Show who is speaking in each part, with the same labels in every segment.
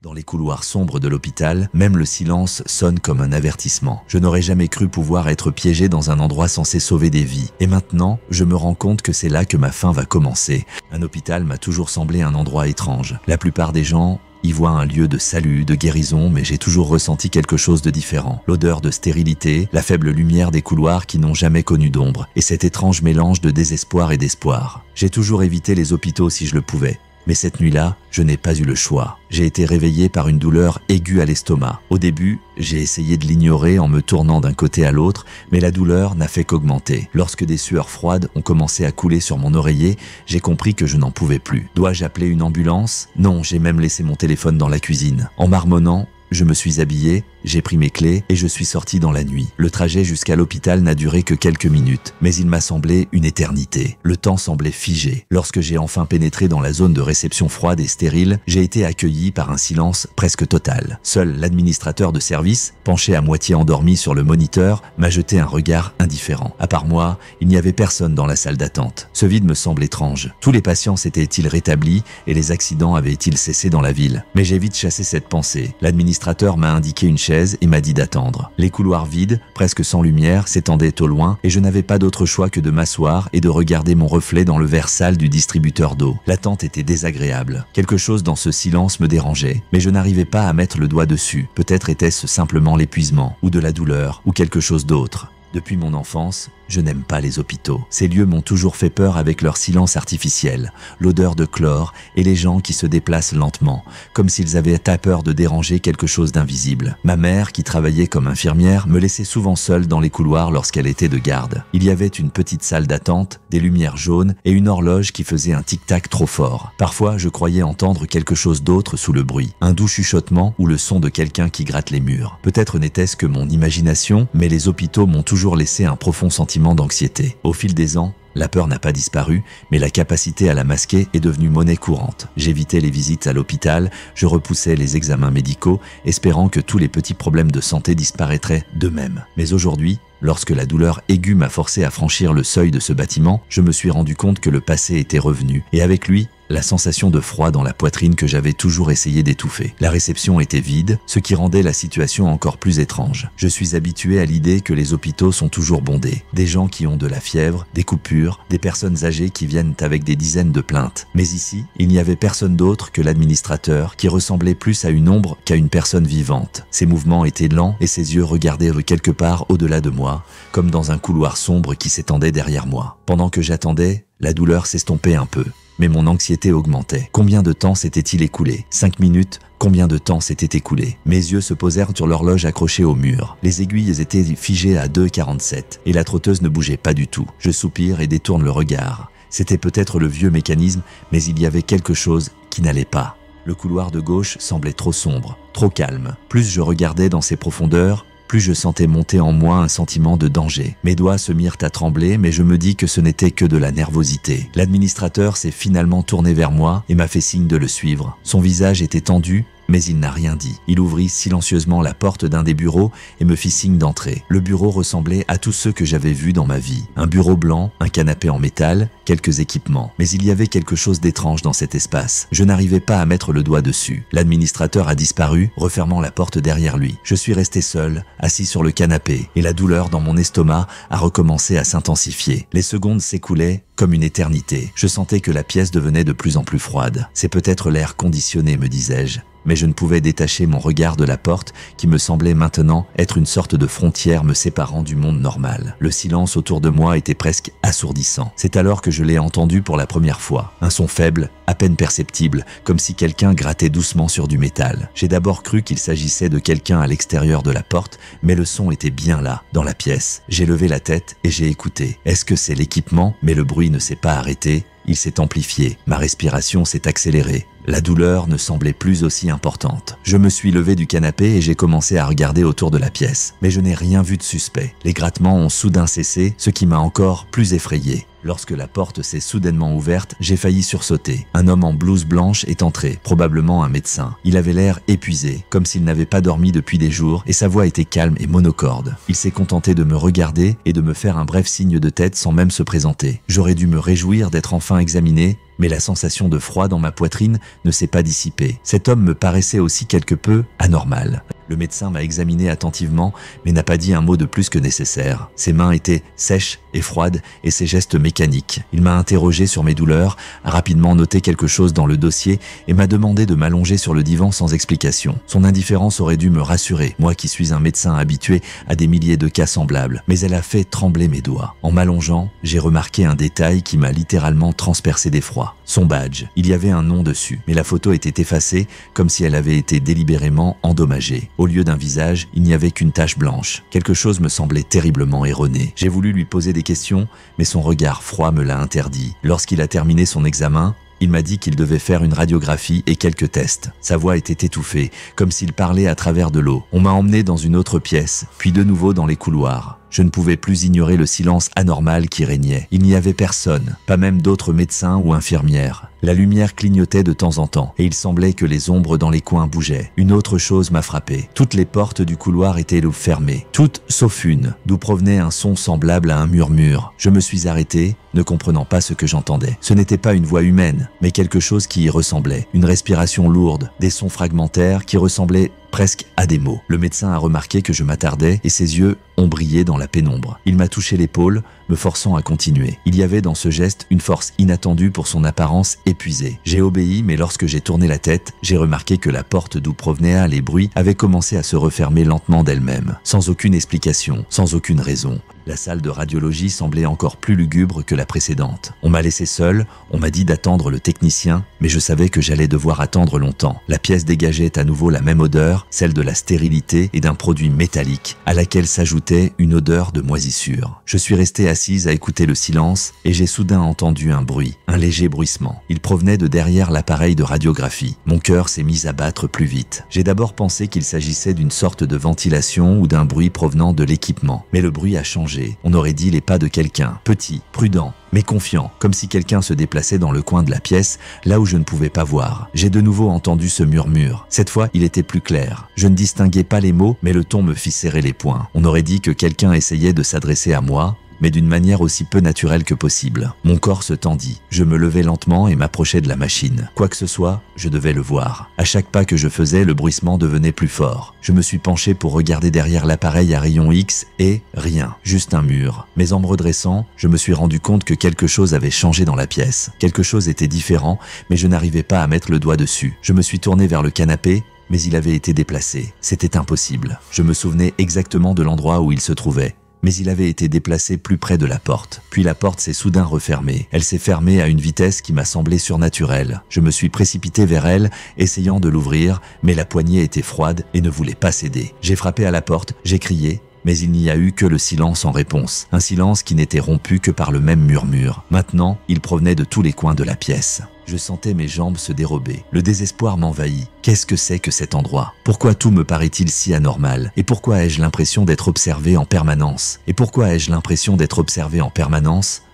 Speaker 1: Dans les couloirs sombres de l'hôpital, même le silence sonne comme un avertissement. Je n'aurais jamais cru pouvoir être piégé dans un endroit censé sauver des vies. Et maintenant, je me rends compte que c'est là que ma fin va commencer. Un hôpital m'a toujours semblé un endroit étrange. La plupart des gens y voient un lieu de salut, de guérison, mais j'ai toujours ressenti quelque chose de différent. L'odeur de stérilité, la faible lumière des couloirs qui n'ont jamais connu d'ombre, et cet étrange mélange de désespoir et d'espoir. J'ai toujours évité les hôpitaux si je le pouvais. Mais cette nuit-là, je n'ai pas eu le choix. J'ai été réveillé par une douleur aiguë à l'estomac. Au début, j'ai essayé de l'ignorer en me tournant d'un côté à l'autre, mais la douleur n'a fait qu'augmenter. Lorsque des sueurs froides ont commencé à couler sur mon oreiller, j'ai compris que je n'en pouvais plus. Dois-je appeler une ambulance? Non, j'ai même laissé mon téléphone dans la cuisine. En marmonnant, je me suis habillé, j'ai pris mes clés et je suis sorti dans la nuit. Le trajet jusqu'à l'hôpital n'a duré que quelques minutes, mais il m'a semblé une éternité. Le temps semblait figé. Lorsque j'ai enfin pénétré dans la zone de réception froide et stérile, j'ai été accueilli par un silence presque total. Seul l'administrateur de service, penché à moitié endormi sur le moniteur, m'a jeté un regard indifférent. À part moi, il n'y avait personne dans la salle d'attente. Ce vide me semble étrange. Tous les patients s'étaient-ils rétablis et les accidents avaient-ils cessé dans la ville? Mais j'ai vite chassé cette pensée. L'administrateur m'a indiqué une chaise et m'a dit d'attendre. Les couloirs vides, presque sans lumière, s'étendaient au loin et je n'avais pas d'autre choix que de m'asseoir et de regarder mon reflet dans le verre sale du distributeur d'eau. L'attente était désagréable. Quelque chose dans ce silence me dérangeait, mais je n'arrivais pas à mettre le doigt dessus. Peut-être était-ce simplement l'épuisement, ou de la douleur, ou quelque chose d'autre. Depuis mon enfance, je n'aime pas les hôpitaux. Ces lieux m'ont toujours fait peur avec leur silence artificiel, l'odeur de chlore et les gens qui se déplacent lentement, comme s'ils avaient peur de déranger quelque chose d'invisible. Ma mère, qui travaillait comme infirmière, me laissait souvent seule dans les couloirs lorsqu'elle était de garde. Il y avait une petite salle d'attente, des lumières jaunes et une horloge qui faisait un tic-tac trop fort. Parfois, je croyais entendre quelque chose d'autre sous le bruit, un doux chuchotement ou le son de quelqu'un qui gratte les murs. Peut-être n'était-ce que mon imagination, mais les hôpitaux m'ont toujours laissé un profond sentiment d'anxiété. Au fil des ans, la peur n'a pas disparu, mais la capacité à la masquer est devenue monnaie courante. J'évitais les visites à l'hôpital, je repoussais les examens médicaux, espérant que tous les petits problèmes de santé disparaîtraient d'eux-mêmes. Mais aujourd'hui, lorsque la douleur aiguë m'a forcé à franchir le seuil de ce bâtiment, je me suis rendu compte que le passé était revenu, et avec lui, la sensation de froid dans la poitrine que j'avais toujours essayé d'étouffer. La réception était vide, ce qui rendait la situation encore plus étrange. Je suis habitué à l'idée que les hôpitaux sont toujours bondés. Des gens qui ont de la fièvre, des coupures, des personnes âgées qui viennent avec des dizaines de plaintes. Mais ici, il n'y avait personne d'autre que l'administrateur qui ressemblait plus à une ombre qu'à une personne vivante. Ses mouvements étaient lents et ses yeux regardaient quelque part au-delà de moi, comme dans un couloir sombre qui s'étendait derrière moi. Pendant que j'attendais, la douleur s'estompait un peu. Mais mon anxiété augmentait. Combien de temps s'était-il écoulé? 5 minutes? Combien de temps s'était écoulé? Mes yeux se posèrent sur l'horloge accrochée au mur. Les aiguilles étaient figées à 2h47 et la trotteuse ne bougeait pas du tout. Je soupire et détourne le regard. C'était peut-être le vieux mécanisme, mais il y avait quelque chose qui n'allait pas. Le couloir de gauche semblait trop sombre, trop calme. Plus je regardais dans ses profondeurs, plus je sentais monter en moi un sentiment de danger. Mes doigts se mirent à trembler, mais je me dis que ce n'était que de la nervosité. L'administrateur s'est finalement tourné vers moi et m'a fait signe de le suivre. Son visage était tendu, mais il n'a rien dit. Il ouvrit silencieusement la porte d'un des bureaux et me fit signe d'entrer. Le bureau ressemblait à tous ceux que j'avais vus dans ma vie. Un bureau blanc, un canapé en métal, quelques équipements. Mais il y avait quelque chose d'étrange dans cet espace. Je n'arrivais pas à mettre le doigt dessus. L'administrateur a disparu, refermant la porte derrière lui. Je suis resté seul, assis sur le canapé, et la douleur dans mon estomac a recommencé à s'intensifier. Les secondes s'écoulaient comme une éternité. Je sentais que la pièce devenait de plus en plus froide. C'est peut-être l'air conditionné, me disais-je. Mais je ne pouvais détacher mon regard de la porte qui me semblait maintenant être une sorte de frontière me séparant du monde normal. Le silence autour de moi était presque assourdissant. C'est alors que je l'ai entendu pour la première fois. Un son faible, à peine perceptible, comme si quelqu'un grattait doucement sur du métal. J'ai d'abord cru qu'il s'agissait de quelqu'un à l'extérieur de la porte, mais le son était bien là, dans la pièce. J'ai levé la tête et j'ai écouté. Est-ce que c'est l'équipement? Mais le bruit ne s'est pas arrêté. Il s'est amplifié, ma respiration s'est accélérée. La douleur ne semblait plus aussi importante. Je me suis levé du canapé et j'ai commencé à regarder autour de la pièce. Mais je n'ai rien vu de suspect. Les grattements ont soudain cessé, ce qui m'a encore plus effrayé. Lorsque la porte s'est soudainement ouverte, j'ai failli sursauter. Un homme en blouse blanche est entré, probablement un médecin. Il avait l'air épuisé, comme s'il n'avait pas dormi depuis des jours, et sa voix était calme et monocorde. Il s'est contenté de me regarder et de me faire un bref signe de tête sans même se présenter. J'aurais dû me réjouir d'être enfin examiné, mais la sensation de froid dans ma poitrine ne s'est pas dissipée. Cet homme me paraissait aussi quelque peu anormal. Le médecin m'a examiné attentivement, mais n'a pas dit un mot de plus que nécessaire. Ses mains étaient sèches et froides et ses gestes mécaniques. Il m'a interrogé sur mes douleurs, a rapidement noté quelque chose dans le dossier et m'a demandé de m'allonger sur le divan sans explication. Son indifférence aurait dû me rassurer, moi qui suis un médecin habitué à des milliers de cas semblables, mais elle a fait trembler mes doigts. En m'allongeant, j'ai remarqué un détail qui m'a littéralement transpercé d'effroi. Son badge. Il y avait un nom dessus, mais la photo était effacée comme si elle avait été délibérément endommagée. Au lieu d'un visage, il n'y avait qu'une tache blanche. Quelque chose me semblait terriblement erroné. J'ai voulu lui poser des questions, mais son regard froid me l'a interdit. Lorsqu'il a terminé son examen, il m'a dit qu'il devait faire une radiographie et quelques tests. Sa voix était étouffée, comme s'il parlait à travers de l'eau. On m'a emmené dans une autre pièce, puis de nouveau dans les couloirs. Je ne pouvais plus ignorer le silence anormal qui régnait. Il n'y avait personne, pas même d'autres médecins ou infirmières. La lumière clignotait de temps en temps, et il semblait que les ombres dans les coins bougeaient. Une autre chose m'a frappé. Toutes les portes du couloir étaient fermées. Toutes sauf une, d'où provenait un son semblable à un murmure. Je me suis arrêté, ne comprenant pas ce que j'entendais. Ce n'était pas une voix humaine, mais quelque chose qui y ressemblait. Une respiration lourde, des sons fragmentaires qui ressemblaient presque à des mots. Le médecin a remarqué que je m'attardais et ses yeux ont brillé dans la pénombre. Il m'a touché l'épaule, me forçant à continuer. Il y avait dans ce geste une force inattendue pour son apparence épuisée. J'ai obéi, mais lorsque j'ai tourné la tête, j'ai remarqué que la porte d'où provenaient les bruits avait commencé à se refermer lentement d'elle-même, sans aucune explication, sans aucune raison. La salle de radiologie semblait encore plus lugubre que la précédente. On m'a laissé seul, on m'a dit d'attendre le technicien, mais je savais que j'allais devoir attendre longtemps. La pièce dégageait à nouveau la même odeur, celle de la stérilité et d'un produit métallique, à laquelle s'ajoutait une odeur de moisissure. Je suis restée assise à écouter le silence et j'ai soudain entendu un bruit, un léger bruissement. Il provenait de derrière l'appareil de radiographie. Mon cœur s'est mis à battre plus vite. J'ai d'abord pensé qu'il s'agissait d'une sorte de ventilation ou d'un bruit provenant de l'équipement, mais le bruit a changé. On aurait dit les pas de quelqu'un, petit, prudent, mais confiant, comme si quelqu'un se déplaçait dans le coin de la pièce, là où je ne pouvais pas voir. J'ai de nouveau entendu ce murmure. Cette fois, il était plus clair. Je ne distinguais pas les mots, mais le ton me fit serrer les poings. On aurait dit que quelqu'un essayait de s'adresser à moi, mais d'une manière aussi peu naturelle que possible. Mon corps se tendit. Je me levai lentement et m'approchai de la machine. Quoi que ce soit, je devais le voir. À chaque pas que je faisais, le bruissement devenait plus fort. Je me suis penché pour regarder derrière l'appareil à rayon X et rien, juste un mur. Mais en me redressant, je me suis rendu compte que quelque chose avait changé dans la pièce. Quelque chose était différent, mais je n'arrivais pas à mettre le doigt dessus. Je me suis tourné vers le canapé, mais il avait été déplacé. C'était impossible. Je me souvenais exactement de l'endroit où il se trouvait. Mais il avait été déplacé plus près de la porte. Puis la porte s'est soudain refermée. Elle s'est fermée à une vitesse qui m'a semblé surnaturelle. Je me suis précipité vers elle, essayant de l'ouvrir, mais la poignée était froide et ne voulait pas céder. J'ai frappé à la porte, j'ai crié, mais il n'y a eu que le silence en réponse. Un silence qui n'était rompu que par le même murmure. Maintenant, il provenait de tous les coins de la pièce. Je sentais mes jambes se dérober. Le désespoir m'envahit. Qu'est-ce que c'est que cet endroit? Pourquoi tout me paraît-il si anormal? Et pourquoi ai-je l'impression d'être observé en permanence?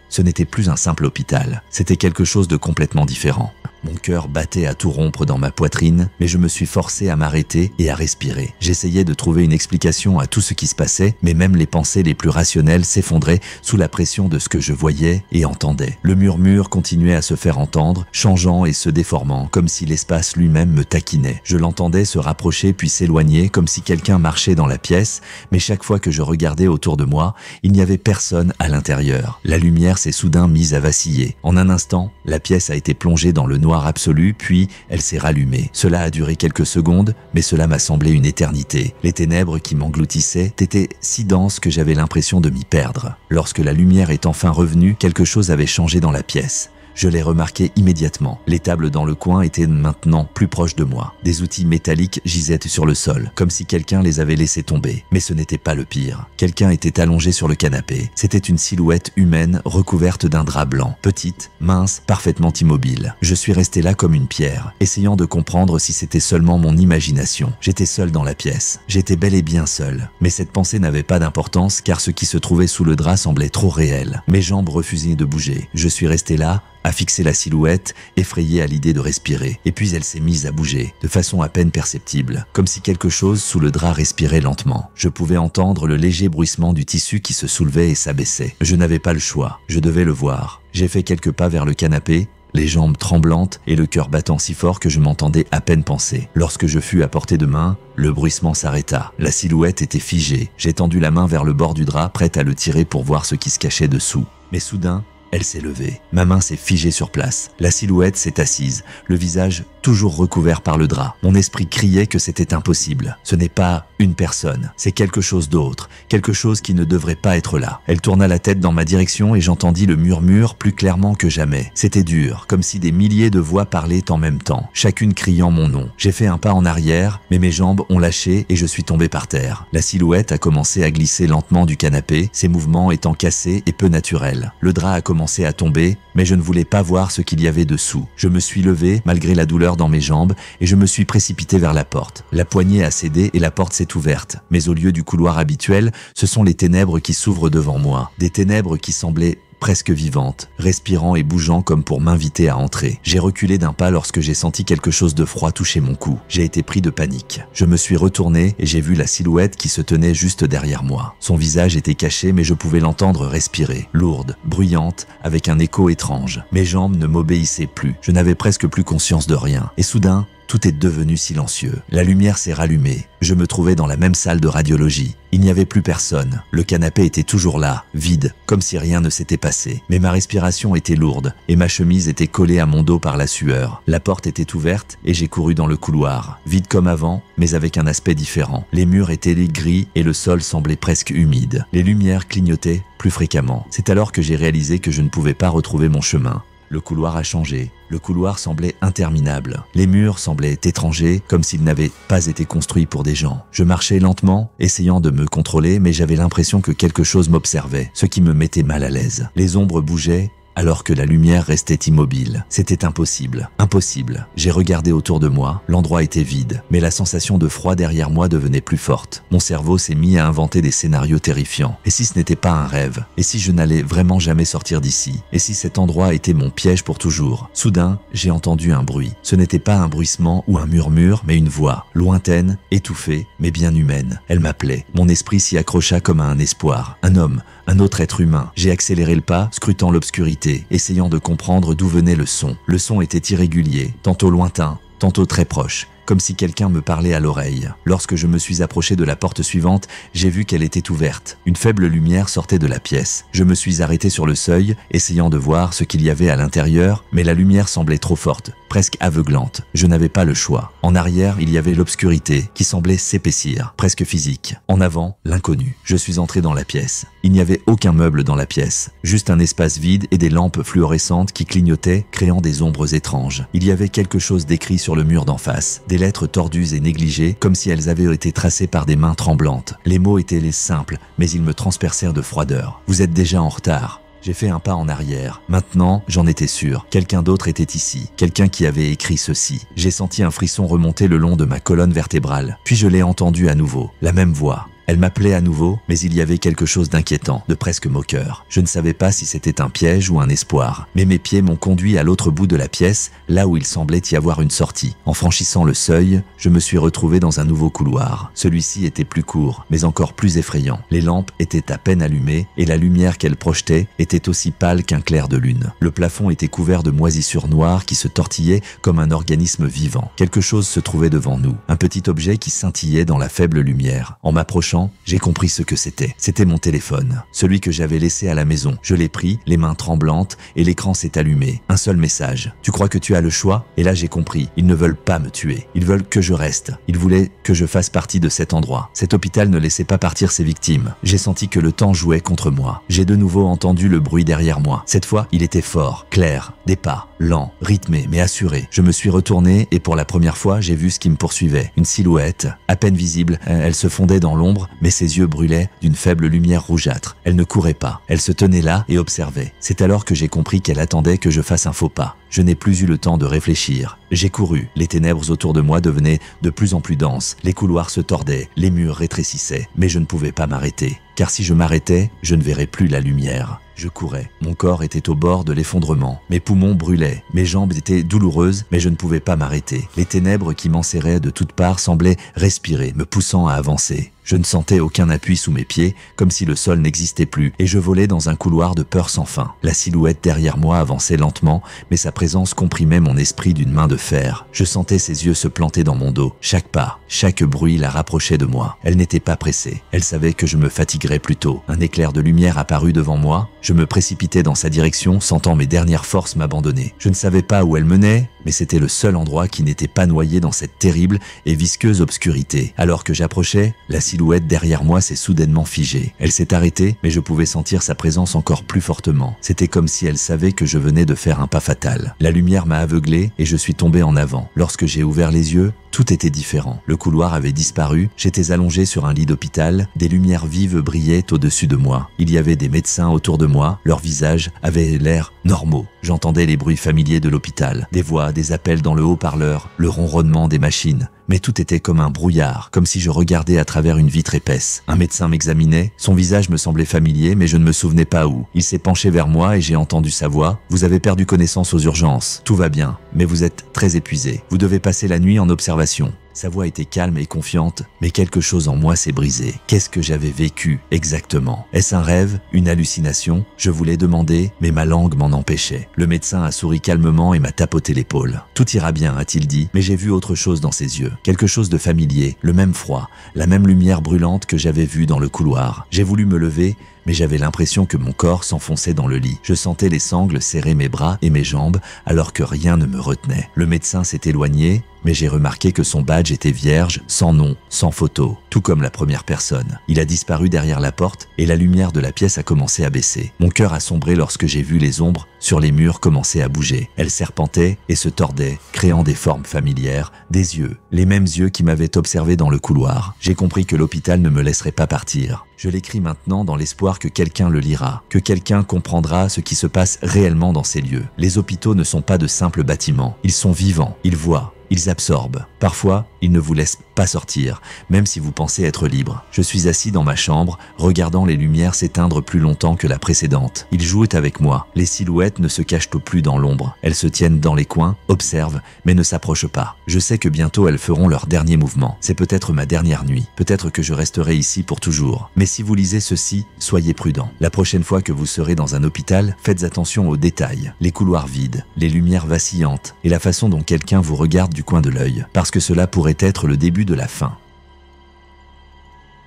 Speaker 1: Ce n'était plus un simple hôpital. C'était quelque chose de complètement différent. Mon cœur battait à tout rompre dans ma poitrine, mais je me suis forcé à m'arrêter et à respirer. J'essayais de trouver une explication à tout ce qui se passait, mais même les pensées les plus rationnelles s'effondraient sous la pression de ce que je voyais et entendais. Le murmure continuait à se faire entendre, changeant et se déformant, comme si l'espace lui-même me taquinait. Je l'entendais se rapprocher puis s'éloigner, comme si quelqu'un marchait dans la pièce, mais chaque fois que je regardais autour de moi, il n'y avait personne à l'intérieur. La lumière s'est soudain mise à vaciller. En un instant, la pièce a été plongée dans le noir absolu, puis elle s'est rallumée. Cela a duré quelques secondes, mais cela m'a semblé une éternité. Les ténèbres qui m'engloutissaient étaient si denses que j'avais l'impression de m'y perdre. Lorsque la lumière est enfin revenue, quelque chose avait changé dans la pièce. Je l'ai remarqué immédiatement. Les tables dans le coin étaient maintenant plus proches de moi. Des outils métalliques gisaient sur le sol, comme si quelqu'un les avait laissés tomber. Mais ce n'était pas le pire. Quelqu'un était allongé sur le canapé. C'était une silhouette humaine recouverte d'un drap blanc. Petite, mince, parfaitement immobile. Je suis resté là comme une pierre, essayant de comprendre si c'était seulement mon imagination. J'étais seul dans la pièce. J'étais bel et bien seul. Mais cette pensée n'avait pas d'importance car ce qui se trouvait sous le drap semblait trop réel. Mes jambes refusaient de bouger. Je suis resté là, à fixer la silhouette, effrayée à l'idée de respirer. Et puis elle s'est mise à bouger, de façon à peine perceptible, comme si quelque chose sous le drap respirait lentement. Je pouvais entendre le léger bruissement du tissu qui se soulevait et s'abaissait. Je n'avais pas le choix, je devais le voir. J'ai fait quelques pas vers le canapé. les jambes tremblantes et le cœur battant si fort que je m'entendais à peine penser. Lorsque je fus à portée de main, le bruissement s'arrêta. La silhouette était figée. J'ai tendu la main vers le bord du drap, prête à le tirer pour voir ce qui se cachait dessous. Mais soudain, elle s'est levée. Ma main s'est figée sur place. La silhouette s'est assise, le visage toujours recouvert par le drap. Mon esprit criait que c'était impossible. Ce n'est pas une personne, c'est quelque chose d'autre, quelque chose qui ne devrait pas être là. Elle tourna la tête dans ma direction et j'entendis le murmure plus clairement que jamais. C'était dur, comme si des milliers de voix parlaient en même temps, chacune criant mon nom. J'ai fait un pas en arrière, mais mes jambes ont lâché et je suis tombé par terre. La silhouette a commencé à glisser lentement du canapé, ses mouvements étant cassés et peu naturels. Le drap a commencé à tomber, mais je ne voulais pas voir ce qu'il y avait dessous. Je me suis levé, malgré la douleur dans mes jambes, et je me suis précipité vers la porte. La poignée a cédé et la porte s'est ouverte. Mais au lieu du couloir habituel, ce sont les ténèbres qui s'ouvrent devant moi. Des ténèbres qui semblaient presque vivante, respirant et bougeant comme pour m'inviter à entrer. J'ai reculé d'un pas lorsque j'ai senti quelque chose de froid toucher mon cou. J'ai été pris de panique. Je me suis retourné et j'ai vu la silhouette qui se tenait juste derrière moi. Son visage était caché mais je pouvais l'entendre respirer, lourde, bruyante, avec un écho étrange. Mes jambes ne m'obéissaient plus. Je n'avais presque plus conscience de rien. Et soudain, tout est devenu silencieux. La lumière s'est rallumée. Je me trouvais dans la même salle de radiologie. Il n'y avait plus personne. Le canapé était toujours là, vide, comme si rien ne s'était passé. Mais ma respiration était lourde et ma chemise était collée à mon dos par la sueur. La porte était ouverte et j'ai couru dans le couloir. Vide comme avant, mais avec un aspect différent. Les murs étaient gris et le sol semblait presque humide. Les lumières clignotaient plus fréquemment. C'est alors que j'ai réalisé que je ne pouvais pas retrouver mon chemin. Le couloir a changé. Le couloir semblait interminable. Les murs semblaient étrangers, comme s'ils n'avaient pas été construits pour des gens. Je marchais lentement, essayant de me contrôler, mais j'avais l'impression que quelque chose m'observait, ce qui me mettait mal à l'aise. Les ombres bougeaient, alors que la lumière restait immobile. C'était impossible. Impossible. J'ai regardé autour de moi, l'endroit était vide, mais la sensation de froid derrière moi devenait plus forte. Mon cerveau s'est mis à inventer des scénarios terrifiants. Et si ce n'était pas un rêve? Et si je n'allais vraiment jamais sortir d'ici? Et si cet endroit était mon piège pour toujours? Soudain, j'ai entendu un bruit. Ce n'était pas un bruissement ou un murmure, mais une voix, lointaine, étouffée, mais bien humaine. Elle m'appelait. Mon esprit s'y accrocha comme à un espoir. Un homme, un autre être humain. J'ai accéléré le pas, scrutant l'obscurité, essayant de comprendre d'où venait le son. Le son était irrégulier, tantôt lointain, tantôt très proche, comme si quelqu'un me parlait à l'oreille. Lorsque je me suis approché de la porte suivante, j'ai vu qu'elle était ouverte. Une faible lumière sortait de la pièce. Je me suis arrêté sur le seuil, essayant de voir ce qu'il y avait à l'intérieur, mais la lumière semblait trop forte, presque aveuglante. Je n'avais pas le choix. En arrière, il y avait l'obscurité, qui semblait s'épaissir, presque physique. En avant, l'inconnu. Je suis entré dans la pièce. Il n'y avait aucun meuble dans la pièce, juste un espace vide et des lampes fluorescentes qui clignotaient, créant des ombres étranges. Il y avait quelque chose d'écrit sur le mur d'en face, des lettres tordues et négligées, comme si elles avaient été tracées par des mains tremblantes. Les mots étaient les simples, mais ils me transpercèrent de froideur. « Vous êtes déjà en retard ». J'ai fait un pas en arrière. Maintenant, j'en étais sûr. Quelqu'un d'autre était ici. Quelqu'un qui avait écrit ceci. J'ai senti un frisson remonter le long de ma colonne vertébrale. Puis je l'ai entendu à nouveau. La même voix. Elle m'appelait à nouveau, mais il y avait quelque chose d'inquiétant, de presque moqueur. Je ne savais pas si c'était un piège ou un espoir, mais mes pieds m'ont conduit à l'autre bout de la pièce, là où il semblait y avoir une sortie. En franchissant le seuil, je me suis retrouvé dans un nouveau couloir. Celui-ci était plus court, mais encore plus effrayant. Les lampes étaient à peine allumées et la lumière qu'elles projetaient était aussi pâle qu'un clair de lune. Le plafond était couvert de moisissures noires qui se tortillaient comme un organisme vivant. Quelque chose se trouvait devant nous, un petit objet qui scintillait dans la faible lumière. En m'approchant, j'ai compris ce que c'était. C'était mon téléphone, celui que j'avais laissé à la maison. Je l'ai pris, les mains tremblantes, et l'écran s'est allumé. Un seul message. « Tu crois que tu as le choix ?» Et là j'ai compris. Ils ne veulent pas me tuer. Ils veulent que je reste. Ils voulaient que je fasse partie de cet endroit. Cet hôpital ne laissait pas partir ses victimes. J'ai senti que le temps jouait contre moi. J'ai de nouveau entendu le bruit derrière moi. Cette fois, il était fort, clair, des pas, lents, rythmés, mais assurés. Je me suis retourné et pour la première fois, j'ai vu ce qui me poursuivait. Une silhouette, à peine visible, elle se fondait dans l'ombre, mais ses yeux brûlaient d'une faible lumière rougeâtre. Elle ne courait pas, elle se tenait là et observait. C'est alors que j'ai compris qu'elle attendait que je fasse un faux pas. Je n'ai plus eu le temps de réfléchir. J'ai couru, les ténèbres autour de moi devenaient de plus en plus denses, les couloirs se tordaient, les murs rétrécissaient, mais je ne pouvais pas m'arrêter. Car si je m'arrêtais, je ne verrais plus la lumière. Je courais. Mon corps était au bord de l'effondrement. Mes poumons brûlaient. Mes jambes étaient douloureuses, mais je ne pouvais pas m'arrêter. Les ténèbres qui m'enserraient de toutes parts semblaient respirer, me poussant à avancer. Je ne sentais aucun appui sous mes pieds, comme si le sol n'existait plus, et je volais dans un couloir de peur sans fin. La silhouette derrière moi avançait lentement, mais sa présence comprimait mon esprit d'une main de fer. Je sentais ses yeux se planter dans mon dos. Chaque pas, chaque bruit la rapprochait de moi. Elle n'était pas pressée. Elle savait que je me fatiguerais plus tôt. Un éclair de lumière apparut devant moi. Je me précipitai dans sa direction, sentant mes dernières forces m'abandonner. Je ne savais pas où elle menait, mais c'était le seul endroit qui n'était pas noyé dans cette terrible et visqueuse obscurité. Alors que j'approchais, la silhouette derrière moi s'est soudainement figée. Elle s'est arrêtée, mais je pouvais sentir sa présence encore plus fortement. C'était comme si elle savait que je venais de faire un pas fatal. La lumière m'a aveuglé et je suis tombé en avant. Lorsque j'ai ouvert les yeux, tout était différent. Le couloir avait disparu, j'étais allongé sur un lit d'hôpital, des lumières vives brillaient au-dessus de moi. Il y avait des médecins autour de moi, leurs visages avaient l'air normaux. J'entendais les bruits familiers de l'hôpital, des voix, des appels dans le haut-parleur, le ronronnement des machines. Mais tout était comme un brouillard, comme si je regardais à travers une vitre épaisse. Un médecin m'examinait, son visage me semblait familier, mais je ne me souvenais pas où. Il s'est penché vers moi et j'ai entendu sa voix. « Vous avez perdu connaissance aux urgences. Tout va bien, mais vous êtes très épuisé. Vous devez passer la nuit en observation. » Sa voix était calme et confiante, mais quelque chose en moi s'est brisé. Qu'est-ce que j'avais vécu exactement? Est-ce un rêve? Une hallucination? Je voulais demander, mais ma langue m'en empêchait. Le médecin a souri calmement et m'a tapoté l'épaule. « Tout ira bien », a-t-il dit, mais j'ai vu autre chose dans ses yeux. Quelque chose de familier, le même froid, la même lumière brûlante que j'avais vue dans le couloir. J'ai voulu me lever, mais j'avais l'impression que mon corps s'enfonçait dans le lit. Je sentais les sangles serrer mes bras et mes jambes alors que rien ne me retenait. Le médecin s'est éloigné, mais j'ai remarqué que son badge était vierge, sans nom, sans photo, tout comme la première personne. Il a disparu derrière la porte et la lumière de la pièce a commencé à baisser. Mon cœur a sombré lorsque j'ai vu les ombres sur les murs commencer à bouger. Elles serpentaient et se tordaient, créant des formes familières, des yeux, les mêmes yeux qui m'avaient observé dans le couloir. J'ai compris que l'hôpital ne me laisserait pas partir. Je l'écris maintenant dans l'espoir que quelqu'un le lira, que quelqu'un comprendra ce qui se passe réellement dans ces lieux. Les hôpitaux ne sont pas de simples bâtiments, ils sont vivants, ils voient, ils absorbent. Parfois, ils ne vous laissent pas sortir, même si vous pensez être libre. Je suis assis dans ma chambre, regardant les lumières s'éteindre plus longtemps que la précédente. Ils jouent avec moi. Les silhouettes ne se cachent plus dans l'ombre. Elles se tiennent dans les coins, observent, mais ne s'approchent pas. Je sais que bientôt elles feront leur dernier mouvement. C'est peut-être ma dernière nuit. Peut-être que je resterai ici pour toujours. Mais si vous lisez ceci, soyez prudent. La prochaine fois que vous serez dans un hôpital, faites attention aux détails. Les couloirs vides, les lumières vacillantes et la façon dont quelqu'un vous regarde du coin de l'œil. Parce que cela pourrait être le début de la fin.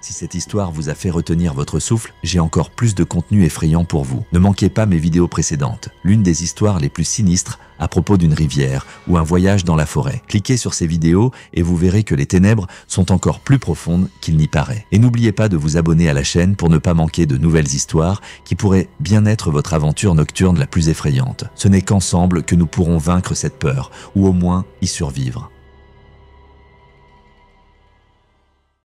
Speaker 1: Si cette histoire vous a fait retenir votre souffle, j'ai encore plus de contenu effrayant pour vous. Ne manquez pas mes vidéos précédentes. L'une des histoires les plus sinistres à propos d'une rivière ou un voyage dans la forêt. Cliquez sur ces vidéos et vous verrez que les ténèbres sont encore plus profondes qu'il n'y paraît. Et n'oubliez pas de vous abonner à la chaîne pour ne pas manquer de nouvelles histoires qui pourraient bien être votre aventure nocturne la plus effrayante. Ce n'est qu'ensemble que nous pourrons vaincre cette peur, ou au moins y survivre.